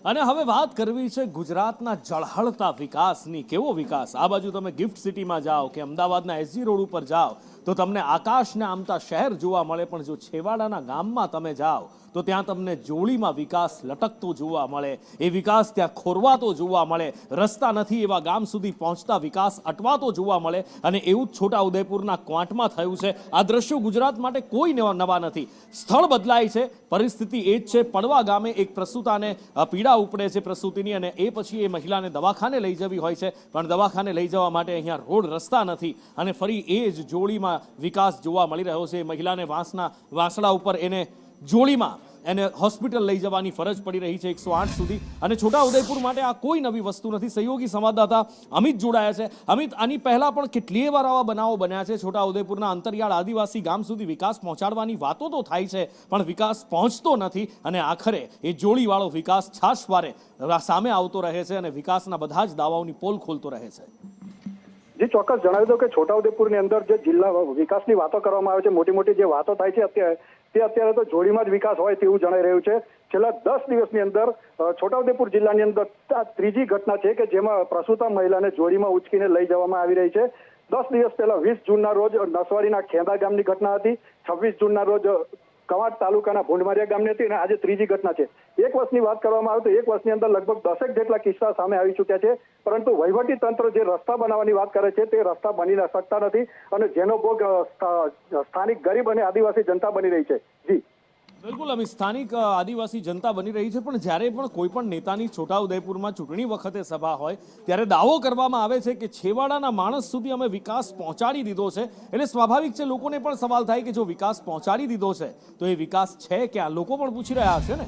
અને હવે વાત કરવી છે ગુજરાતના ઝળહળતા વિકાસની। કેવો વિકાસ! આ બાજુ તમે ગિફ્ટ સિટીમાં જાઓ કે અમદાવાદના એસજી રોડ ઉપર જાઓ તો તમને આકાશને આમતા શહેર જોવા મળે, પણ જો છેવાડાના ગામમાં તમે જાઓ તો ત્યાં તમને જોડીમાં વિકાસ લટકતો જોવા મળે। એ વિકાસ ત્યાં ખોરવાતો જોવા મળે, રસ્તા નથી એવા ગામ સુધી પહોંચતા વિકાસ અટવાતો જોવા મળે। અને એવું જ છોટાઉદેપુરના ક્વાંટમાં થયું છે। આ દ્રશ્યો ગુજરાત માટે કોઈ નવા નથી। સ્થળ બદલાય છે, પરિસ્થિતિ એ જ છે। પડવા ગામે એક પ્રસૂતાને પીડા ઉપડે છે પ્રસૂતિની, અને એ પછી એ મહિલાને દવાખાને લઈ જવી હોય છે, પણ દવાખાને લઈ જવા માટે અહીંયા રોડ રસ્તા નથી, અને ફરી એ જ જોડીમાં વિકાસ જોવા મળી રહ્યો છે। એ મહિલાને વાંસળા ઉપર એને જોડીમાં એને હોસ્પિટલ લઈ જવાની ફરજ પડી રહી છે 108 સુધી। અને છોટાઉદેપુર માટે આ કોઈ નવી વસ્તુ નથી। સહયોગી સંવાદદાતા અમિત જોડાયા છે। અમિત, આની પહેલા પણ કેટલીય વાર આવા બનાવો બન્યા છે। છોટાઉદેપુરના અંતરિયાળ આદિવાસી ગામ સુધી વિકાસ પહોંચાડવાની વાતો તો થાય છે, પણ વિકાસ પહોંચતો નથી, અને આખરે એ જોડીવાળો વિકાસ છાશવારે સામે આવતો રહે છે, અને વિકાસના બધા જ દાવાઓની પોલ ખોલતો રહે છે। જી ચોક્કસ જણાવી દો કે છોટાઉદેપુરની અંદર જે જિલ્લા વિકાસની વાતો કરવામાં આવે છે, મોટી મોટી જે વાતો થાય છે અત્યારે તો જોડીમાં જ વિકાસ હોય તેવું જણાઈ રહ્યું છે। છેલ્લા 10 દિવસની અંદર છોટાઉદેપુર જિલ્લાની અંદર આ ત્રીજી ઘટના છે કે જેમાં પ્રસૂતા મહિલાને જોડીમાં ઉચકીને લઈ જવામાં આવી રહી છે। 10 દિવસ પહેલા 20 જૂનના રોજ નસવાડીના ખેંદા ગામની ઘટના હતી, 26 જૂનના રોજ કવાંટ તાલુકાના ભૂંડમારિયા ગામની હતી, અને આજે ત્રીજી ઘટના છે। 1 વર્ષની વાત કરવામાં આવે તો 1 વર્ષની અંદર લગભગ 10 જેટલા કિસ્સા સામે આવી ચૂક્યા છે, પરંતુ વહીવટી તંત્ર જે રસ્તા બનાવવાની વાત કરે છે તે રસ્તા બની શકતા નથી, અને જેનો ભોગ સ્થાનિક ગરીબ અને આદિવાસી જનતા બની રહી છે। જી બિલકુલ, અમે સ્થાનિક આદિવાસી જનતા બની રહી છે, પણ જ્યારે પણ કોઈ પણ નેતાની છોટાઉદેપુરમાં ચૂંટણી વખતે સભા હોય ત્યારે દાવો કરવામાં આવે છે કે છેવાડાના માણસ સુધી અમે વિકાસ પહોંચાડી દીધો છે। એટલે સ્વાભાવિક છે, લોકોને પણ સવાલ થાય કે જો વિકાસ પહોંચાડી દીધો છે તો એ વિકાસ છે ક્યાં? લોકો પણ પૂછી રહ્યા હશે ને।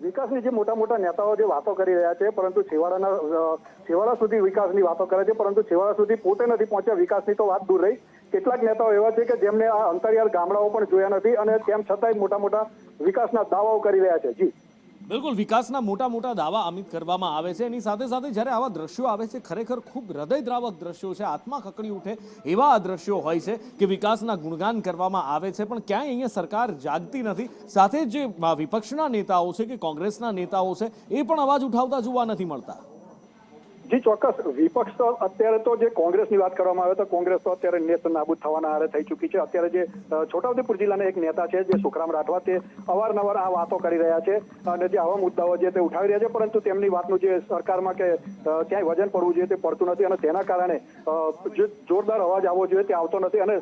વિકાસની જે મોટા નેતાઓ જે વાતો કરી રહ્યા છે, પરંતુ છેવાડા સુધી વિકાસની વાતો કરે છે, પરંતુ છેવાડા સુધી પોતે નથી પહોંચ્યા। વિકાસની તો વાત દૂર રહી, કેટલાક નેતાઓ એવા છે કે જેમને આ અંતરિયાળ ગામડાઓ પણ જોયા નથી, અને તેમ છતાંય મોટા વિકાસના દાવાઓ કરી રહ્યા છે। જી બિલકુલ, વિકાસના મોટા દાવા અમિત કરવામાં આવે છે। એની સાથે સાથે જ્યારે આવા દ્રશ્યો આવે છે, ખરેખર ખૂબ હૃદયદ્રાવક દ્રશ્યો છે, આત્મા ખકડી ઉઠે એવા આ દ્રશ્યો હોય છે કે વિકાસના ગુણગાન કરવામાં આવે છે, પણ ક્યાંય અહીંયા સરકાર જાગતી નથી। સાથે જે વિપક્ષના નેતાઓ છે કે કોંગ્રેસના નેતાઓ છે એ પણ અવાજ ઉઠાવતા જોવા નથી મળતા। જી ચોક્કસ, વિપક્ષ તો અત્યારે તો જે કોંગ્રેસની વાત કરવામાં આવે તો કોંગ્રેસ તો અત્યારે નેત નાબૂદ થવાના આરે થઈ ચૂકી છે। અત્યારે જે છોટાઉદેપુર જિલ્લાના એક નેતા છે જે સુખરામ રાઠવા, તે અવારનવાર આ વાતો કરી રહ્યા છે, અને જે આવા મુદ્દાઓ છે તે ઉઠાવી રહ્યા છે, પરંતુ તેમની વાતનું જે સરકારમાં કે ક્યાંય વજન પડવું જોઈએ તે પડતું નથી, અને તેના કારણે જે જોરદાર અવાજ આવવો જોઈએ તે આવતો નથી, અને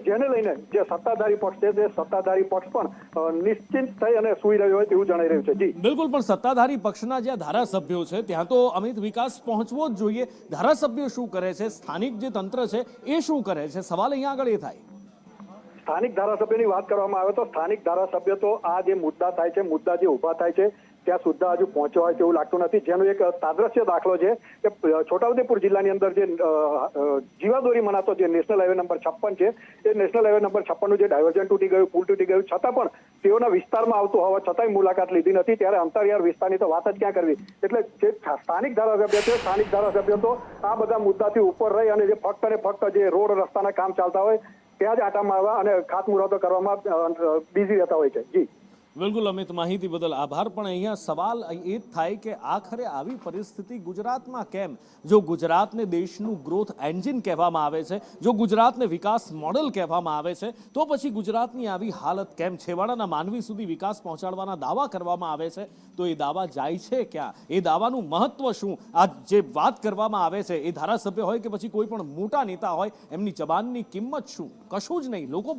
જેને લઈને જે સત્તાધારી પક્ષ છે તે સત્તાધારી પક્ષ પણ નિશ્ચિંત થઈ અને સૂઈ રહ્યો હોય તેવું જણાઈ રહ્યું છે। જી બિલકુલ, પણ સત્તાધારી પક્ષના જે ધારાસભ્યો છે ત્યાં તો અમિત વિકાસ પહોંચવો જ જોઈએ। ધારાસભ્યો શું કરે છે, સ્થાનિક જે તંત્ર છે એ શું કરે છે? સવાલ અહીંયા આગળ એ થાય। સ્થાનિક ધારાસભ્યની વાત કરવામાં આવે તો સ્થાનિક ધારાસભ્ય તો આ જે મુદ્દા થાય છે, મુદ્દા જે ઉભા થાય છે ત્યાં સુદ્ધા હજુ પહોંચ્યો હોય તેવું લાગતું નથી। જેનો એક તાદ્રશ્ય દાખલો છે કે છોટાઉદેપુર જિલ્લાની અંદર જે જીવાદોરી મનાતો જે નેશનલ હાઈવે નંબર 56 છે, એ નેશનલ હાઈવે નંબર 56 નું જે ડાયવર્ઝન તૂટી ગયું, પુલ તૂટી ગયું, છતાં પણ તેઓના વિસ્તારમાં આવતું હોવા છતાંય મુલાકાત લીધી નથી, ત્યારે અંતરિયાળ વિસ્તારની તો વાત જ ક્યાં કરવી। એટલે જે સ્થાનિક ધારાસભ્ય છે, સ્થાનિક ધારાસભ્ય તો આ બધા મુદ્દાથી ઉપર રહી અને જે ફક્ત ને ફક્ત જે રોડ રસ્તાના કામ ચાલતા હોય ત્યાં જ આટા મારવા અને ખાતમુહૂર્તો કરવામાં બિઝી રહેતા હોય છે। જી બિલકુલ અમિત, માહિતી બદલ આભાર। પણ અહીંયા સવાલ એ જ થાય કે આખરે આવી પરિસ્થિતિ ગુજરાતમાં કેમ? જો ગુજરાતને દેશનું ગ્રોથ એન્જિન કહેવામાં આવે છે, જો ગુજરાતને વિકાસ મોડેલ કહેવામાં આવે છે, તો પછી ગુજરાતની આવી હાલત કેમ? છેવાડાના માનવી સુધી વિકાસ પહોંચાડવાના દાવા કરવામાં આવે છે, તો એ દાવા જાય છે ક્યાં? એ દાવાનું મહત્વ શું? આ જે વાત કરવામાં આવે છે એ ધારાસભ્ય હોય કે પછી કોઈ પણ મોટા નેતા હોય, એમની જબાનની કિંમત શું? કશું જ નહીં। લોકો